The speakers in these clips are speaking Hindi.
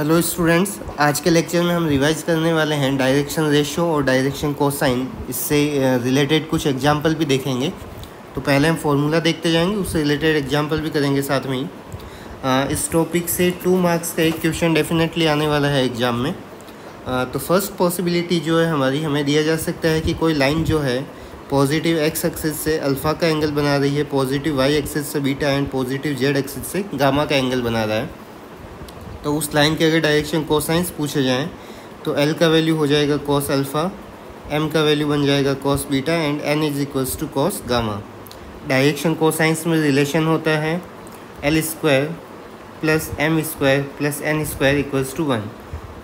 हेलो स्टूडेंट्स, आज के लेक्चर में हम रिवाइज करने वाले हैं डायरेक्शन रेशियो और डायरेक्शन कोसाइन। इससे रिलेटेड कुछ एग्जांपल भी देखेंगे। तो पहले हम फॉर्मूला देखते जाएंगे, उससे रिलेटेड एग्जांपल भी करेंगे साथ में ही। इस टॉपिक से 2 मार्क्स का एक क्वेश्चन डेफिनेटली आने वाला है एग्ज़ाम में। तो फर्स्ट पॉसिबिलिटी जो है हमारी, हमें दिया जा सकता है कि कोई लाइन जो है पॉजिटिव एक्स एक्सिस से अल्फ़ा का एंगल बना रही है, पॉजिटिव वाई एक्सिस से beta and positive Z axis से गामा का एंगल बना रहा है। तो उस लाइन के अगर डायरेक्शन कोसाइंस पूछे जाएं तो एल का वैल्यू हो जाएगा कॉस अल्फ़ा, एम का वैल्यू बन जाएगा cos beta and N is equals to cos gamma. Direction cosines में रिलेशन होता है L square plus M square plus N square equals to 1।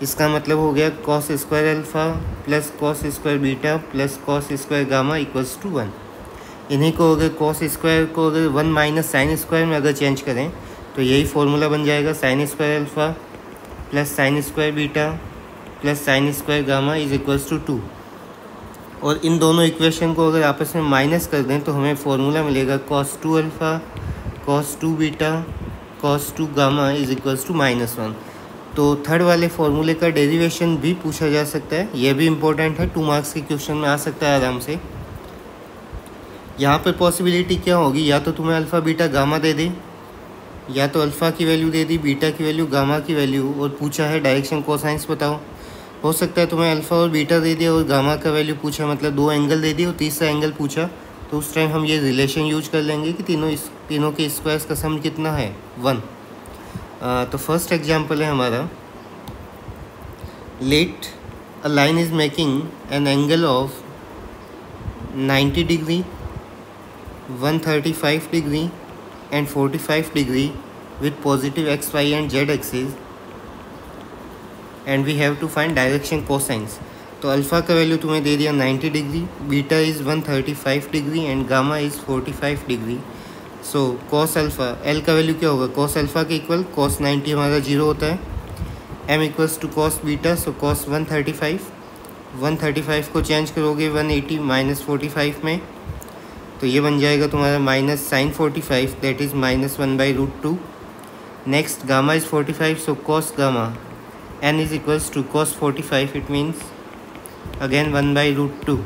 इसका मतलब हो गया cos square alpha plus cos square beta plus cos square gamma equals to 1। इन्हीं को अगर कॉस स्क्वायर को अगर 1 माइनस साइन स्क्वायर में अगर चेंज करें तो यही फॉर्मूला बन जाएगा sine square alpha plus sine square beta plus sine square gamma is equals to 2। और इन दोनों इक्वेशन को अगर आपस में माइनस कर दें तो हमें फॉर्मूला मिलेगा cos 2 alpha cos 2 beta cos 2 gamma is equals to -1। तो थर्ड वाले फॉर्मूले का डेरिवेशन भी पूछा जा सकता है, यह भी इम्पोर्टेंट है, 2 मार्क्स के क्वेश्चन में आ सकता है आराम से। यहाँ पर पॉसिबिलिटी क्या होगी, या तो तुम्हें अल्फ़ा बीटा गामा दे दे, या तो अल्फ़ा की वैल्यू दे दी, बीटा की वैल्यू, गामा की वैल्यू, और पूछा है डायरेक्शन कोसाइंस बताओ। हो सकता है तुम्हें अल्फ़ा और बीटा दे दिया और गामा का वैल्यू पूछा, मतलब 2 एंगल दे दिए और तीसरा एंगल पूछा। तो उस टाइम हम ये रिलेशन यूज कर लेंगे कि तीनों के स्क्वायर्स का सम कितना है 1। तो फर्स्ट एग्जाम्पल है हमारा, let a line is making an angle of 90 degree 135 degree and 45 degree with positive x, y and z axis and we have to find direction cosines। तो अल्फ़ा का वैल्यू तुम्हें दे दिया 90 degree, beta is 135 degree and gamma is 45 degree. So cos alpha, L का वैल्यू क्या होगा, कॉस अल्फ़ा के इक्वल कॉस 90 हमारा 0 होता है, M equals to cos beta, so cos 135 को चेंज करोगे 180 माइनस 45 में, तो ये बन जाएगा तुम्हारा minus sine 45, that is -1/√2। Next gamma is 45, so cos gamma N is equals to cos 45, it means again 1/√2।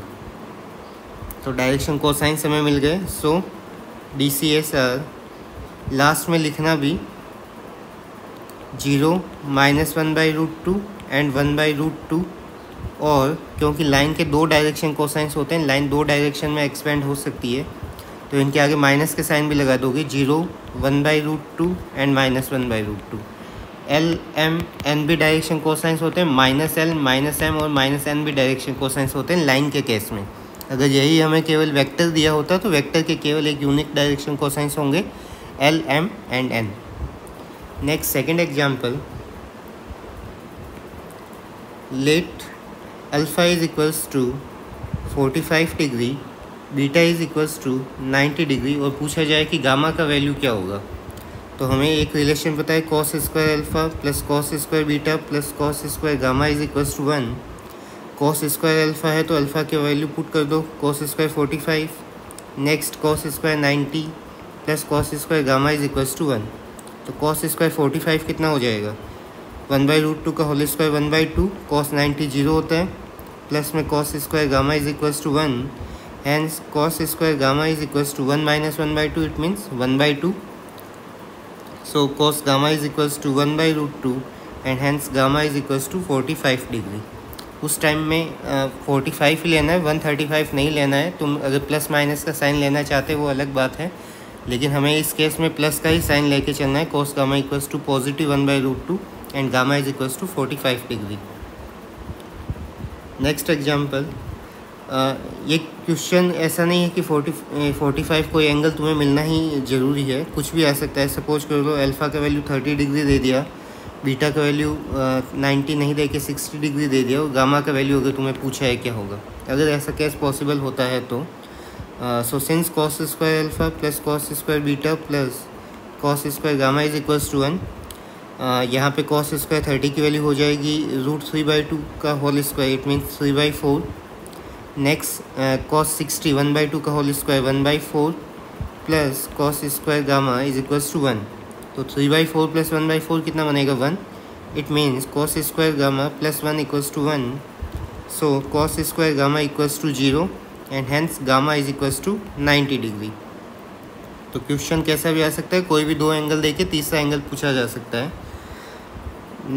तो डायरेक्शन कोसाइंस हमें मिल गए। सो DCSR लास्ट में लिखना भी 0 -1/√2 एंड 1/√2। और क्योंकि लाइन के 2 डायरेक्शन कोसाइंस होते हैं, लाइन 2 डायरेक्शन में एक्सपेंड हो सकती है, तो इनके आगे माइनस के साइन भी लगा दोगे, 0 1/√2 एंड -1/√2। एल एम एन भी डायरेक्शन कोसाइंस होते हैं, -L -M और -N भी डायरेक्शन कोसाइंस होते हैं लाइन के केस में। अगर यही हमें केवल वेक्टर दिया होता तो वेक्टर के केवल एक यूनिक डायरेक्शन कोसाइंस होंगे, L M and N। Next second example, let alpha is equals to 45 degree, beta is equals to 90 degree, और पूछा जाए कि गामा का वैल्यू क्या होगा। तो हमें एक रिलेशन पता है, cos square alpha plus cos square beta plus cos square gamma is equals to 1। Cos square alpha है तो अल्फ़ा की वैल्यू पुट कर दो, cos square 45, next cos square 90 plus cos square gamma is equals to 1। तो कॉस स्क्वायर 45 कितना हो जाएगा, 1/√2 का होल स्क्वायर 1/2, कॉस 90 0 होता है, प्लस में cos square gamma is equals to 1, hence cos square gamma is equals to 1 minus 1/2, it means 1/2। So cos gamma is equals to 1/√2 and hence gamma is equals to 45 degree. उस टाइम में 45 ही लेना है, 135 नहीं लेना है। तुम अगर प्लस माइनस का साइन लेना चाहते हो वो अलग बात है, लेकिन हमें इस केस में प्लस का ही साइन लेके चलना है। Cos gamma equals to positive 1/√2 and gamma is equals to 45 degree. Next example, ये क्वेश्चन ऐसा नहीं है कि 45 कोई एंगल तुम्हें मिलना ही ज़रूरी है, कुछ भी आ सकता है। सपोज कर लो अल्फ़ा का वैल्यू 30 डिग्री दे दिया, बीटा का वैल्यू 90 नहीं दे के 60 डिग्री दे दिया, और गामा का वैल्यू अगर तुम्हें पूछा है क्या होगा। अगर ऐसा केस पॉसिबल होता है तो so since cos square alpha plus cos square beta plus cos square gamma is equals to 1, यहाँ पे कॉस स्क्वायर 30 की वैल्यू हो जाएगी √3/2 का whole square, it means 3/4। Next cos 60 1/2 का whole square 1/4 plus cos square gamma is equals to 1। तो 3/4 प्लस 1/4 कितना बनेगा 1, it means cos square gamma plus 1 equals to 1. So cos square gamma equals to 0 and hence gamma is equals to 90 degree. तो क्वेश्चन कैसा भी आ सकता है, कोई भी दो एंगल देके तीसरा एंगल पूछा जा सकता है।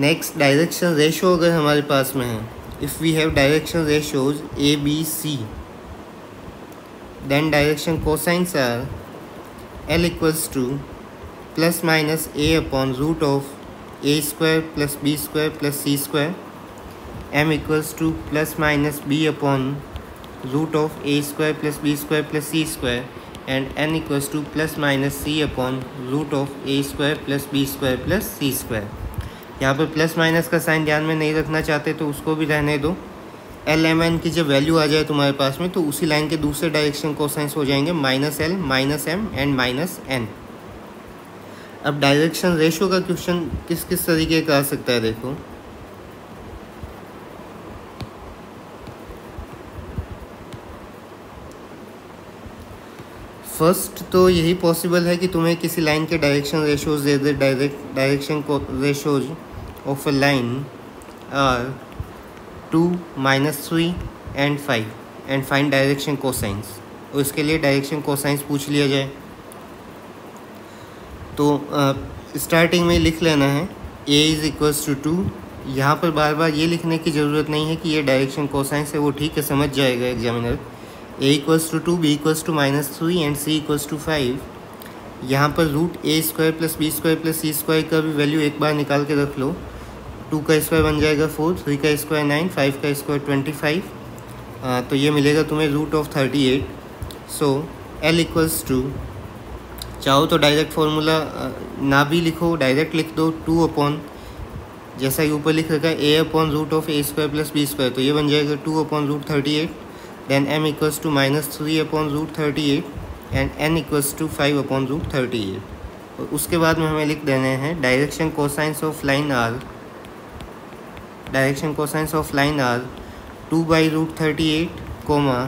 नेक्स्ट डायरेक्शन रेशो अगर हमारे पास में है, if we have direction ratios A B C, then direction cosines are L equals to plus minus A upon root of A square plus B square plus C square, M equals to plus minus B upon root of A square plus B square plus C square, and N equals to plus minus C upon root of A square plus B square plus C square. यहाँ पर प्लस माइनस का साइन ध्यान में नहीं रखना चाहते तो उसको भी रहने दो। एल एम एन की जब वैल्यू आ जाए तुम्हारे पास में तो उसी लाइन के दूसरे डायरेक्शन कोसाइंस हो जाएंगे minus L minus M and minus N. अब डायरेक्शन रेशो का क्वेश्चन किस किस तरीके का आ सकता है देखो। फर्स्ट तो यही पॉसिबल है कि तुम्हें किसी लाइन के डायरेक्शन रेशोज दे दे, डायरेक्शन को ratios of a line are 2, -3 and 5 and find direction cosines, और इसके लिए डायरेक्शन कोसाइंस पूछ लिया जाए। तो स्टार्टिंग में लिख लेना है a इज़ इक्वल्स टू 2। यहाँ पर बार बार ये लिखने की ज़रूरत नहीं है कि ये डायरेक्शन कोसाइंस है, वो ठीक है, समझ जाएगा examiner. a equals to 2, b equals to -3 and c equals to 5। यहाँ पर root A square plus B square plus C square का भी वैल्यू एक बार निकाल के रख लो। 2 का स्क्वायर बन जाएगा 4, 3 का स्क्वायर 9, 5 का स्क्वायर 25। तो ये मिलेगा तुम्हें root of 38। So l equals to, चाहो तो डायरेक्ट फार्मूला ना भी लिखो, डायरेक्ट लिख दो 2 अपॉन, जैसा कि ऊपर लिख रखा है a upon root of A square plus B square, तो ये बन जाएगा 2 upon root 38। Then m equals to -3 upon root 38 and n equals to 5 upon root 38। और उसके बाद में हमें लिख देने हैं direction cosines of line are, direction cosines of line are 2 by root 38 comma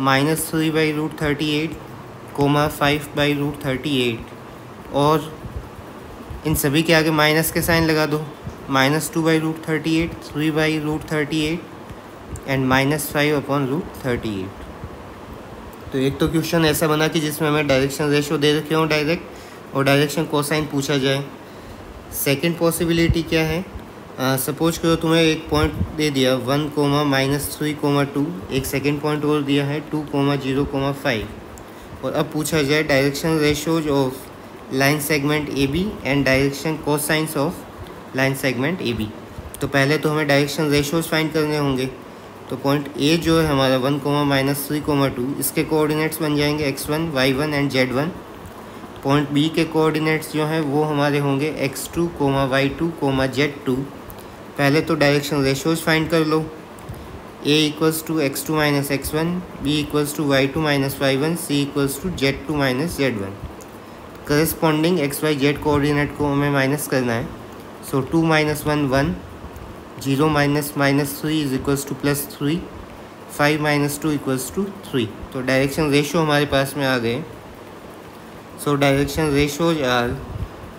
-3 by root 38 comma 5 by root 38, और इन सभी के आगे माइनस के साइन लगा दो। -2 by root 38, 3 by root 38 and -5 upon root 38। तो एक तो क्वेश्चन ऐसा बना कि जिसमें हमें डायरेक्शन रेशो दे रखे हों डायरेक्ट, और डायरेक्शन कोसाइन पूछा जाए। सेकंड पॉसिबिलिटी क्या है, सपोज करो तुम्हें एक पॉइंट दे दिया 1, -3, 2, एक सेकंड पॉइंट और दिया है 2, 0, 5, और अब पूछा जाए direction ratios of line segment A B and direction cosines of line segment A B. तो पहले तो हमें डायरेक्शन रेशोज फाइंड करने होंगे। तो पॉइंट ए जो है हमारा 1, -3, 2, इसके कोऑर्डिनेट्स बन जाएंगे x1, y1 and z1। Point B के कोऑर्डिनेट्स जो हैं वो हमारे होंगे x2, y2, z2। पहले तो डायरेक्शन रेशोज फाइंड कर लो। a equals to x2 minus x1, b equals to y2 minus y1, c equals to z2 minus z1। Corresponding x y z coordinate को हमें माइनस करना है। So 2 - 1 1, 0 - -3 is equals to +3, 5 - 2 equals to 3। तो डायरेक्शन रेशो हमारे पास में आ गए। So direction ratios are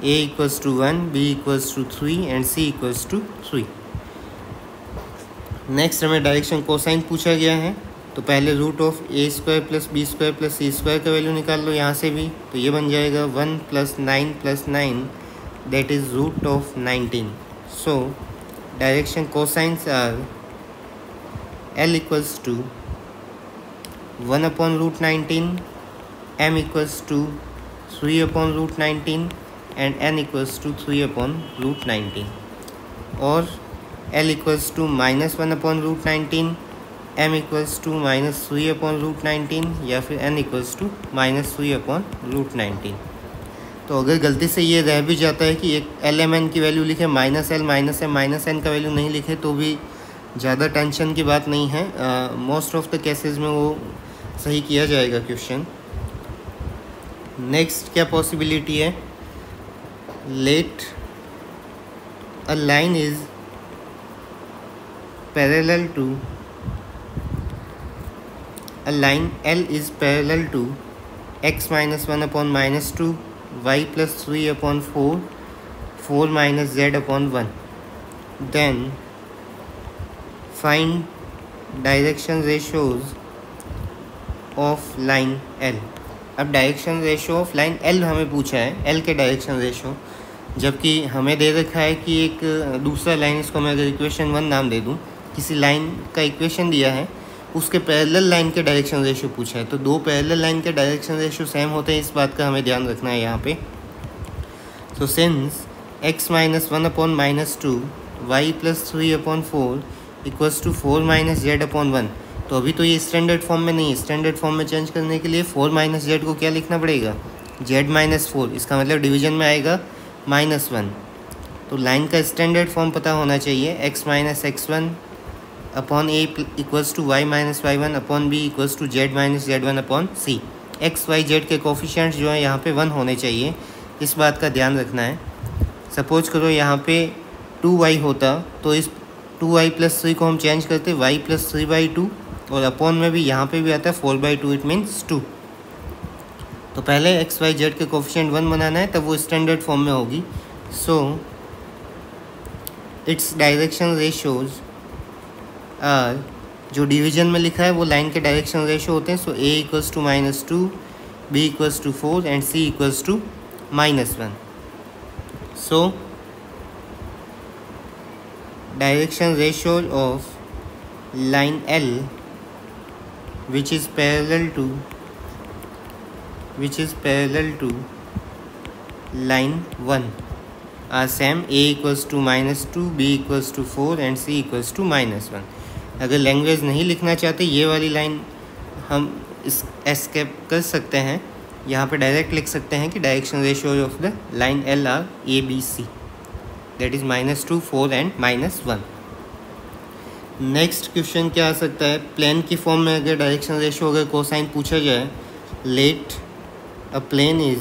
a equals to 1, b equals to 3 and c equals to 3। Next हमें डायरेक्शन कोसाइन पूछा गया है, तो पहले root of A square plus B square plus C square का वैल्यू निकाल लो यहाँ से भी। तो ये बन जाएगा 1 + 9 + 9 that is root of 19। So direction cosines are L equals to 1 upon root 19, M equals to 3 upon root 19 and N equals to 3 upon root 19, और L equals to -1 upon root 19, M equals to -3 upon root 19 या फिर N equals to -3 upon root 19। तो अगर गलती से ये रह भी जाता है कि एक LMN की वैल्यू लिखे -L -M -N का वैल्यू नहीं लिखे तो भी ज़्यादा टेंशन की बात नहीं है। मोस्ट ऑफ द केसेस में वो सही किया जाएगा क्वेश्चन। नेक्स्ट क्या पॉसिबिलिटी है, let a line is parallel to a line L is parallel to x - 1 upon -2, y + 3 upon 4, 4 - z upon 1। Then find direction ratios of line L. अब direction ratio of line L हमें पूछा है, एल के डायरेक्शन रेशियो, जबकि हमें दे रखा है कि एक दूसरा लाइन, इसको मैं अगर इक्वेशन 1 नाम दे दूं, किसी लाइन का इक्वेशन दिया है, उसके पैरेलल लाइन के डायरेक्शन रेशियो पूछा है। तो दो पैरेलल लाइन के डायरेक्शन रेशियो सेम होते हैं, इस बात का हमें ध्यान रखना है यहाँ पे। तो since x - 1/-2 y + 3/4 equals to 4 - z/1, तो अभी तो ये स्टैंडर्ड फॉर्म में नहीं है। स्टैंडर्ड फॉर्म में चेंज करने के लिए 4 - z को क्या लिखना पड़ेगा, z - 4, इसका मतलब डिवीजन में आएगा -1। तो लाइन का स्टैंडर्ड फॉर्म पता होना चाहिए, x - x1/a equals to y - y1/b equals to z - z1/c। x y z के कोफिशिएंट्स जो है यहाँ पे 1 होने चाहिए, इस बात का ध्यान रखना है। सपोज करो यहाँ पे 2y होता, तो इस 2y + 3 को हम चेंज करते y + 3/2, और अपॉन में भी यहाँ पे भी आता है 4/2, इट मीन्स 2। तो पहले x y z के कोफिशिएंट 1 बनाना है, तब वो स्टैंडर्ड फॉर्म में होगी। So its direction ratios are, जो डिवीजन में लिखा है वो लाइन के डायरेक्शन रेशियो होते हैं। So a equals to -2, b equals to 4 and c equals to -1। So direction ratio of line L which is parallel to line 1 are same, a equals to -2, b equals to 4 and c equals to -1। अगर लैंग्वेज नहीं लिखना चाहते, ये वाली लाइन हम इस एस्केप कर सकते हैं, यहाँ पे डायरेक्ट लिख सकते हैं कि direction ratio of the line L are ABC, that is -2, 4 and -1। Next question क्या आ सकता है, प्लेन की फॉर्म में अगर डायरेक्शन रेशियो अगर कोसाइन पूछा जाए, let a plane is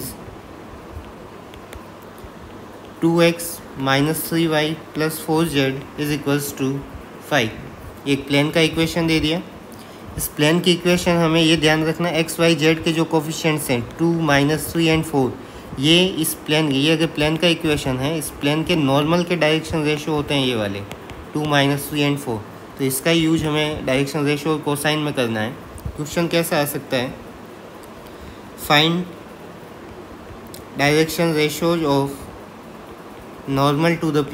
2x - 3y + 4z is equals to 5। एक प्लेन का इक्वेशन दे दिया। इस प्लेन की इक्वेशन हमें ये ध्यान रखना, x y z के जो कोफिशिएंट्स हैं 2, -3 एंड 4, ये इस प्लेन, ये अगर प्लेन का इक्वेशन है, इस प्लेन के नॉर्मल के डायरेक्शन रेशियो होते हैं ये वाले 2, -3 एंड 4। तो इसका यूज हमें डायरेक्शन रेशियो और कोसाइन में करना है। क्वेश्चन कैसा आ सकता है, find direction ratios of normal to the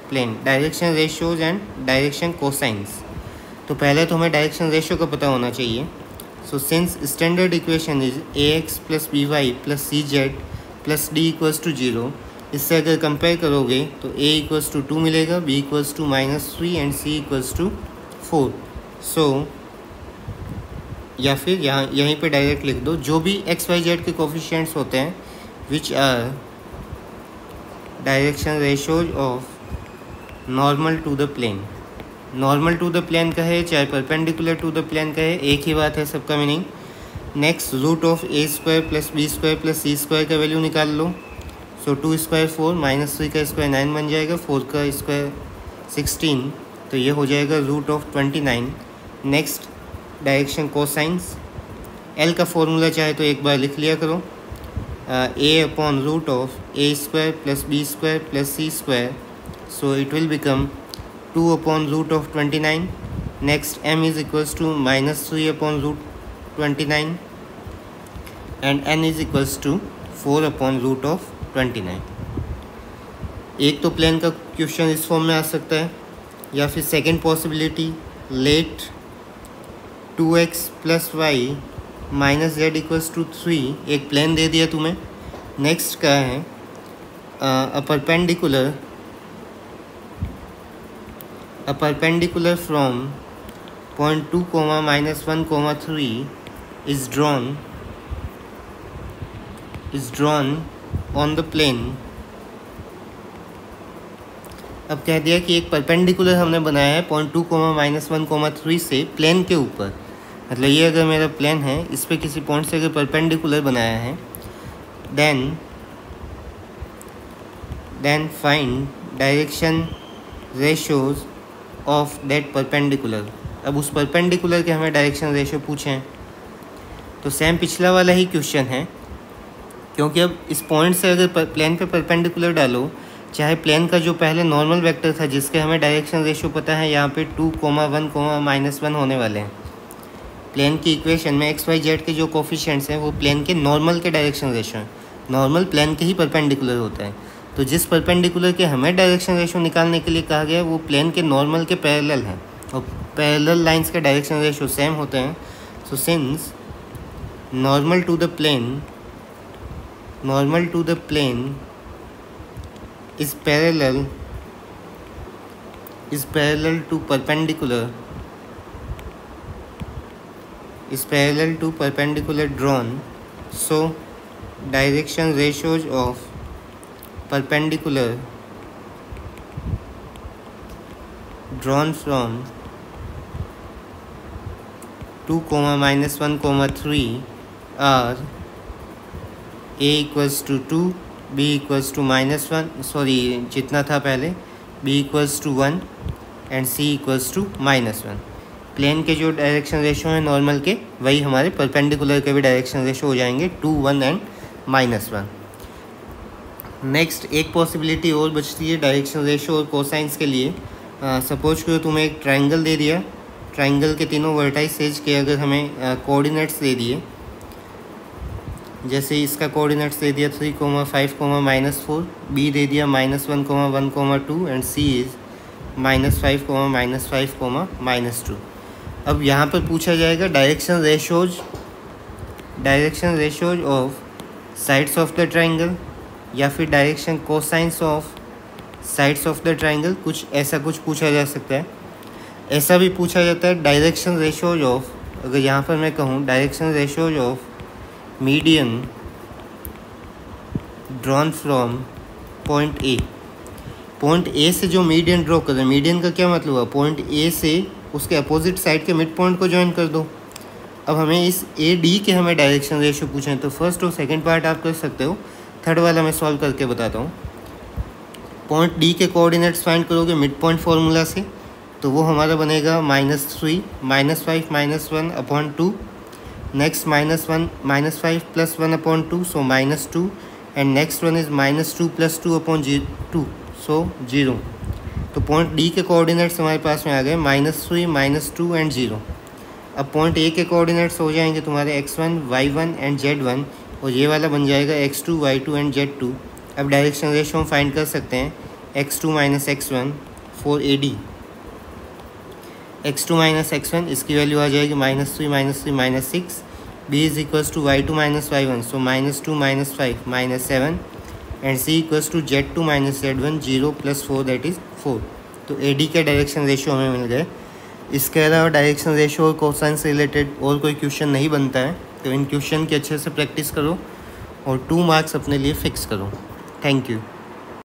plane, direction ratios and direction cosines. तो पहले तो हमें डायरेक्शन रेशियो का पता होना चाहिए। So since standard equation is ax + by + cz + d equals to 0, इससे अगर कंपेयर करोगे तो a इक्वल्स टू 2 मिलेगा, b equals to -3 and c equals to 4। So या फिर यहाँ यहीं पे डायरेक्ट लिख दो, जो भी x y z के कोफिशिएंट्स होते हैं which are direction ratios of normal to the plane. Normal to the plane का है चाहे परपेंडिकुलर टू द प्लेन का है, एक ही बात है सबका meaning. Next root of a² + b² + c² का वैल्यू निकाल लो। सो 2² 4, -3 का स्क्वायर 9 बन जाएगा, 4 का स्क्वायर 16, तो ये हो जाएगा root of 29। Next direction cosines, L का फॉर्मूला चाहे तो एक बार लिख लिया करो, a/√of a² + b² + c², so it will become 2/√29। Next m is equals to -3/√29 and n is equals to 4/√29। एक तो प्लेन का क्वेश्चन इस फॉर्म में आ सकता है, या फिर second possibility, let 2x + y - z equals to 3, एक प्लेन दे दिया तुम्हें। नेक्स्ट क्या है, a perpendicular from point 2, -1, 3 is drawn on the plane। अब कह दिया कि एक परपेंडिकुलर हमने बनाया है पॉइंट 2, -1, 3 से प्लेन के ऊपर, मतलब ये अगर मेरा प्लेन है, इस पे किसी पॉइंट से अगर परपेंडिकुलर बनाया है, then find direction ratios of that perpendicular. अब उस परपेंडिकुलर के हमें डायरेक्शन रेशियो पूछे हैं, तो सेम पिछला वाला ही क्वेश्चन है, क्योंकि अब इस पॉइंट से अगर प्लेन पे परपेंडिकुलर डालो, चाहे प्लेन का जो पहले नॉर्मल वेक्टर था जिसके हमें डायरेक्शन रेशियो पता है, यहाँ पे 2, 1, -1 होने वाले हैं। प्लेन की इक्वेशन में एक्स वाई जेड के जो कोफिशिएंट्स हैं वो प्लेन के नॉर्मल के डायरेक्शन रेशियो हैं। नॉर्मल प्लेन के ही परपेंडिकुलर होता है, तो जिस परपेंडिकुलर के हमें डायरेक्शन रेशियो निकालने के लिए कहा गया है वो प्लेन के नॉर्मल के पैरेलल हैं, और पैरेलल लाइंस के डायरेक्शन रेशियो सेम होते हैं। So since normal to the plane is parallel to perpendicular drawn, so direction ratios of perpendicular drawn from 2, -1, 3 are a equals to 2, b equals to -1, sorry जितना था पहले, b equals to 1 and c equals to -1। Plane के जो डायरेक्शन रेशियो हैं नॉर्मल के, वही हमारे परपेंडिकुलर के भी डायरेक्शन रेशियो हो जाएंगे, 2, 1 एंड -1। नेक्स्ट एक पॉसिबिलिटी और बचती है डायरेक्शन रेशियो और कोसाइंस के लिए। सपोज करो तुम्हें एक ट्राइंगल दे दिया, ट्राइंगल के तीनों वर्टाइसेज के अगर हमें कोऑर्डिनेट्स दे दिए, जैसे इसका कोऑर्डिनेट्स दे दिया 3, 5, -4, बी दे दिया -1, 1, 2 एंड सी इज़ -5, -5, -2। अब यहाँ पर पूछा जाएगा direction ratios of sides of the triangle या फिर direction cosines of sides of the triangle, ऐसा कुछ पूछा जा सकता है। ऐसा भी पूछा जाता है डायरेक्शन रेशियोज ऑफ, अगर यहाँ पर मैं कहूँ direction ratios of median drawn from point A. Point A से जो मीडियन ड्रॉ कर रहे हैं, मीडियन का क्या मतलब हुआ, पॉइंट ए से उसके अपोजिट साइड के मिड पॉइंट को ज्वाइन कर दो। अब हमें इस ए डी के हमें डायरेक्शन रेशियो पूछें, तो फर्स्ट और सेकंड पार्ट आप कर सकते हो, थर्ड वाला मैं सॉल्व करके बताता हूँ। पॉइंट डी के कोऑर्डिनेट्स फाइंड करोगे मिड पॉइंट फार्मूला से, तो वो हमारा बनेगा -3, -5, -1/2, next -5 + 1/2, so -2, and next one is -2 + 2/2, सो 0। तो पॉइंट डी के कोऑर्डिनेट्स हमारे पास में आ गए -3, -2 एंड 0। अब पॉइंट ए के कोऑर्डिनेट्स हो जाएंगे तुम्हारे x1, y1 एंड z1, और ये वाला बन जाएगा x2, y2 एंड z2। अब डायरेक्शन रेशियो हम फाइंड कर सकते हैं x2 - x1 for AD। x2 - x1 इसकी वैल्यू आ जाएगी -3, -6, b is equals to y2 - y1, so -2, -5, -7, and c equals to z2 - z1, 0 + 4 that is 4। तो AD के डायरेक्शन रेशियो हमें मिल गए। इसके अलावा डायरेक्शन रेशियो और कोसाइन से रिलेटेड और कोई क्वेश्चन नहीं बनता है, तो इन क्वेश्चन की अच्छे से प्रैक्टिस करो और 2 मार्क्स अपने लिए फ़िक्स करो। Thank you.